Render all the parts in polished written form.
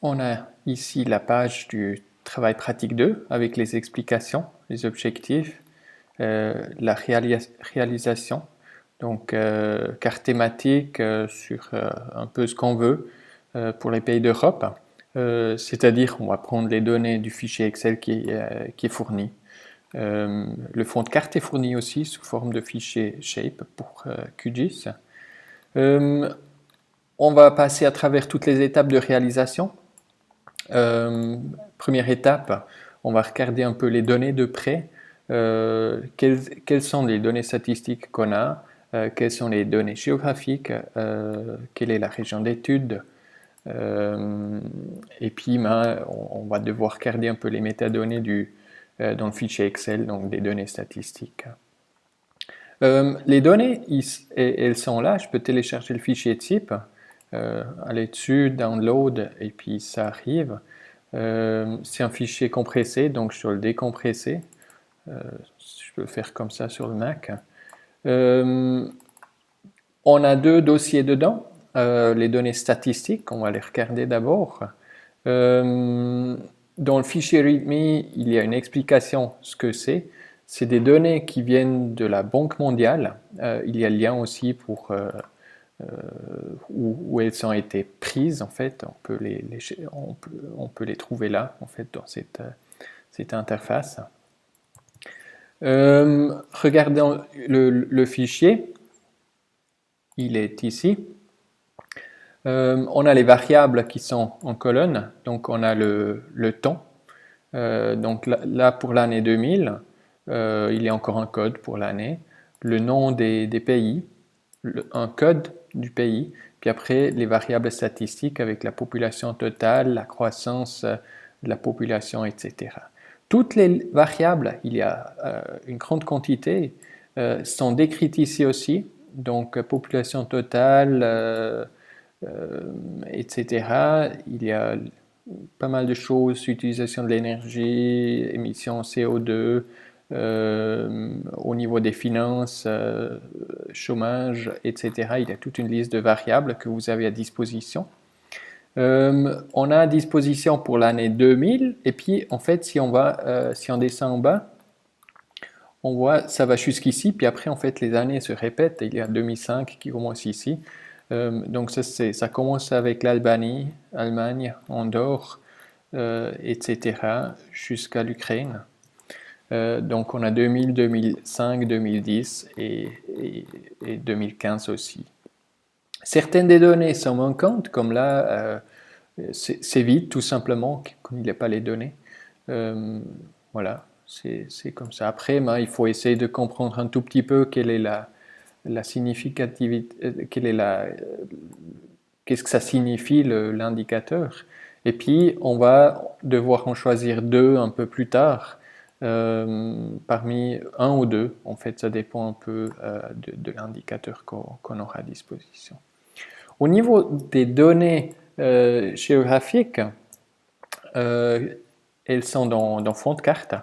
On a ici la page du travail pratique 2 avec les explications, les objectifs, la réalisation, donc carte thématique sur un peu ce qu'on veut pour les pays d'Europe, c'est-à-dire on va prendre les données du fichier Excel qui est fourni. Le fond de carte est fourni aussi sous forme de fichier Shape pour QGIS. On va passer à travers toutes les étapes de réalisation. Première étape, on va regarder un peu les données de près. Quelles sont les données statistiques qu'on a, quelles sont les données géographiques, quelle est la région d'étude, et puis on va devoir regarder un peu les métadonnées dans le fichier Excel, donc des données statistiques. Les données, elles sont là, je peux télécharger le fichier type, aller dessus, download, et puis ça arrive. C'est un fichier compressé, donc je dois le décompresser. Je peux le faire comme ça sur le Mac. On a deux dossiers dedans, les données statistiques, on va les regarder d'abord. Dans le fichier README, il y a une explication ce que c'est. C'est des données qui viennent de la Banque mondiale. Il y a le lien aussi pour où elles ont été prises. En fait, on peut les trouver là, en fait, dans cette interface. Regardons le fichier. Il est ici. On a les variables qui sont en colonne, donc on a le temps. Donc là pour l'année 2000, il y a encore un code pour l'année, le nom des pays, un code du pays, puis après les variables statistiques avec la population totale, la croissance de la population, etc. Toutes les variables, il y a une grande quantité, sont décrites ici aussi, donc population totale, etc. Il y a pas mal de choses, utilisation de l'énergie, émissions CO2, au niveau des finances, chômage, etc. Il y a toute une liste de variables que vous avez à disposition. On a à disposition pour l'année 2000, et puis en fait si on descend en bas, on voit ça va jusqu'ici, puis après en fait les années se répètent. Il y a 2005 qui commence ici. Donc ça commence avec l'Albanie, Allemagne, Andorre, etc. jusqu'à l'Ukraine. Donc on a 2000, 2005, 2010 et 2015 aussi. Certaines des données sont manquantes, comme là, c'est vide tout simplement, comme il n'y a pas les données. Voilà, c'est comme ça. Après, il faut essayer de comprendre un tout petit peu quelle est la significativité, qu'est-ce que ça signifie l'indicateur. Et puis, on va devoir en choisir deux un peu plus tard, parmi un ou deux. En fait, ça dépend un peu de l'indicateur qu'on aura à disposition. Au niveau des données géographiques, elles sont dans fond de carte.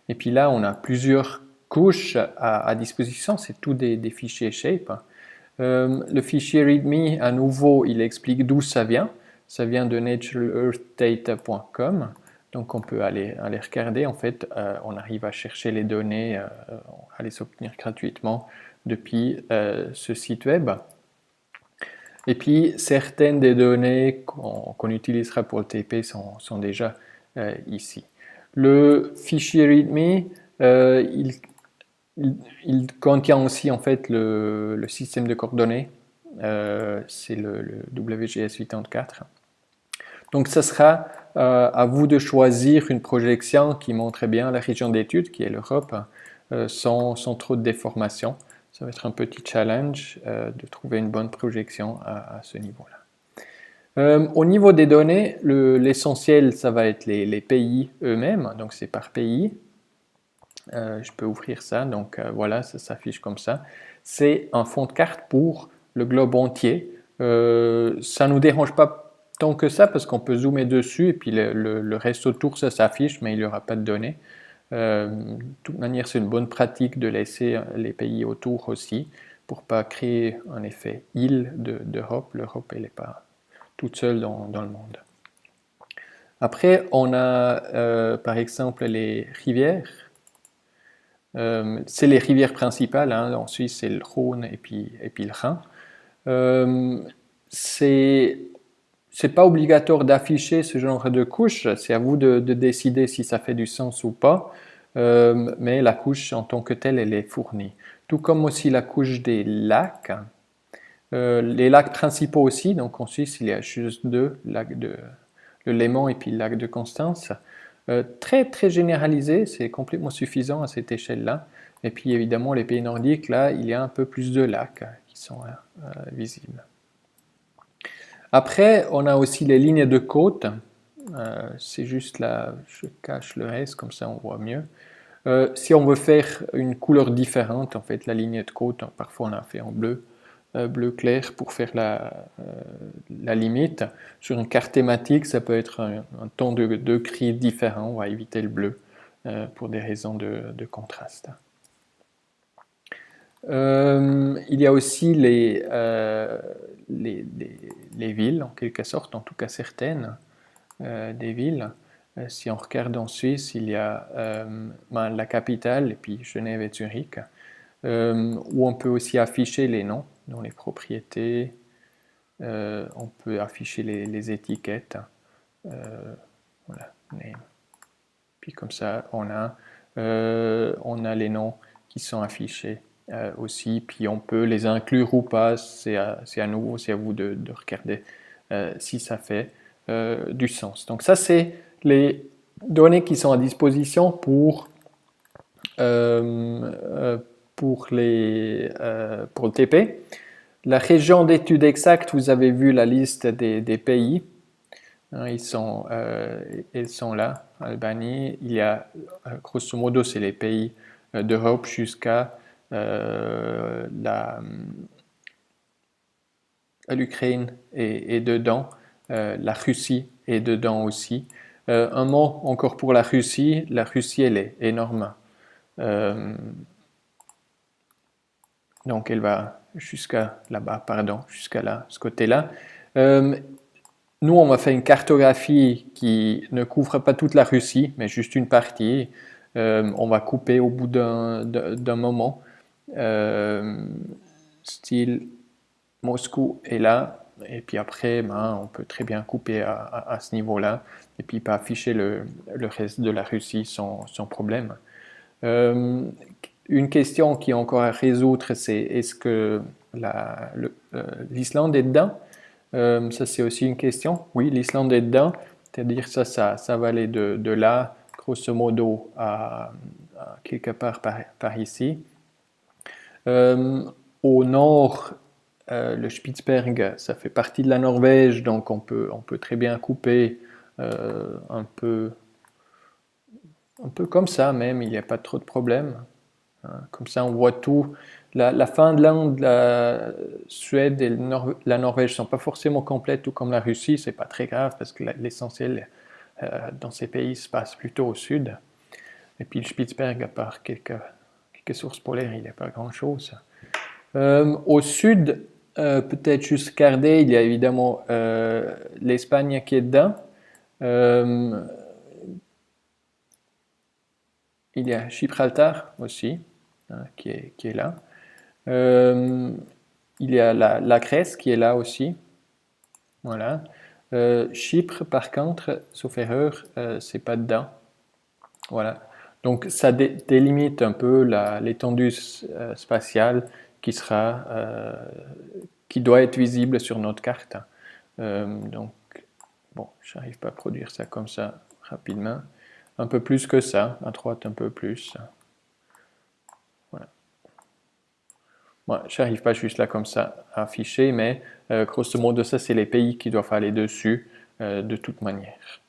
Et puis là, on a plusieurs couches à disposition. C'est tout des fichiers Shape. Le fichier README, à nouveau, il explique d'où ça vient. Ça vient de naturalearthdata.com. Donc on peut aller regarder. En fait, on arrive à chercher les données, à les obtenir gratuitement depuis ce site web. Et puis certaines des données qu'on utilisera pour le TP sont déjà ici. Le fichier README, il contient aussi en fait le système de coordonnées, c'est le WGS 84. Donc ce sera à vous de choisir une projection qui montre bien la région d'étude, qui est l'Europe, sans trop de déformation. Ça va être un petit challenge de trouver une bonne projection à ce niveau-là. Au niveau des données, l'essentiel, ça va être les pays eux-mêmes, donc c'est par pays. Je peux ouvrir ça, donc voilà, ça s'affiche comme ça. C'est un fond de carte pour le globe entier. Ça ne nous dérange pas tant que ça parce qu'on peut zoomer dessus et puis le reste autour, ça s'affiche, mais il n'y aura pas de données. De toute manière, c'est une bonne pratique de laisser les pays autour aussi pour ne pas créer un effet île d'Europe. L'Europe, elle n'est pas toute seule dans le monde. Après, on a par exemple les rivières. C'est les rivières principales, hein. En Suisse, c'est le Rhône et puis le Rhin. C'est pas obligatoire d'afficher ce genre de couche, c'est à vous de décider si ça fait du sens ou pas, mais la couche en tant que telle, elle est fournie. Tout comme aussi la couche des lacs. Les lacs principaux aussi, donc en Suisse, il y a juste deux, le Léman et puis le lac de Constance. Très très généralisé, c'est complètement suffisant à cette échelle-là. Et puis évidemment, les pays nordiques, là, il y a un peu plus de lacs qui sont visibles. Après, on a aussi les lignes de côte. C'est juste là, je cache le reste, comme ça on voit mieux. Si on veut faire une couleur différente, en fait, la ligne de côte, parfois on a fait en bleu, bleu clair pour faire la limite. Sur une carte thématique, ça peut être un ton de gris différent, on va éviter le bleu pour des raisons de contraste. Il y a aussi les villes, en quelque sorte, en tout cas certaines des villes. Si on regarde en Suisse, il y a la capitale, et puis Genève et Zurich, où on peut aussi afficher les noms dans les propriétés, on peut afficher les étiquettes. Voilà, name. Puis comme ça, on a les noms qui sont affichés aussi, puis on peut les inclure ou pas, c'est à nouveau, c'est à vous de regarder si ça fait du sens. Donc ça, c'est les données qui sont à disposition pour le TP. La région d'études exactes, vous avez vu la liste des pays. Ils sont là, Albanie. Il y a, grosso modo, c'est les pays d'Europe jusqu'à l'Ukraine est dedans, la Russie est dedans aussi. Un mot encore pour la Russie elle est énorme. Donc elle va jusqu'à là-bas, jusqu'à là, ce côté-là. Nous, on va faire une cartographie qui ne couvre pas toute la Russie, mais juste une partie. On va couper au bout d'un moment. Style Moscou est là, et puis après, on peut très bien couper à ce niveau-là, et puis pas afficher le reste de la Russie sans problème. Une question qui est encore à résoudre, c'est est-ce que l'Islande est dedans? Ça, c'est aussi une question. Oui, l'Islande est dedans, c'est-à-dire ça va aller de là, grosso modo, à quelque part par ici. Au nord, le Spitzberg, ça fait partie de la Norvège, donc on peut très bien couper un peu comme ça même, il n'y a pas trop de problème. Comme ça, on voit tout. La Finlande, la Suède et la Norvège ne sont pas forcément complètes, tout comme la Russie. C'est pas très grave parce que l'essentiel dans ces pays se passe plutôt au sud. Et puis le Spitzberg, à part quelques sources polaires, il n'y a pas grand-chose. Au sud, peut-être juste regarder, il y a évidemment l'Espagne qui est dedans. Il y a Gibraltar aussi, qui est là. Il y a la Grèce qui est là aussi. Voilà. Chypre, par contre, sauf erreur, c'est pas dedans. Voilà. Donc ça délimite un peu l'étendue spatiale qui doit être visible sur notre carte. Donc, bon, j'arrive pas à produire ça comme ça rapidement. Un peu plus que ça, à droite un peu plus. Voilà. Bon, j'arrive pas juste là comme ça à afficher, mais grosso modo, ça c'est les pays qui doivent aller dessus de toute manière.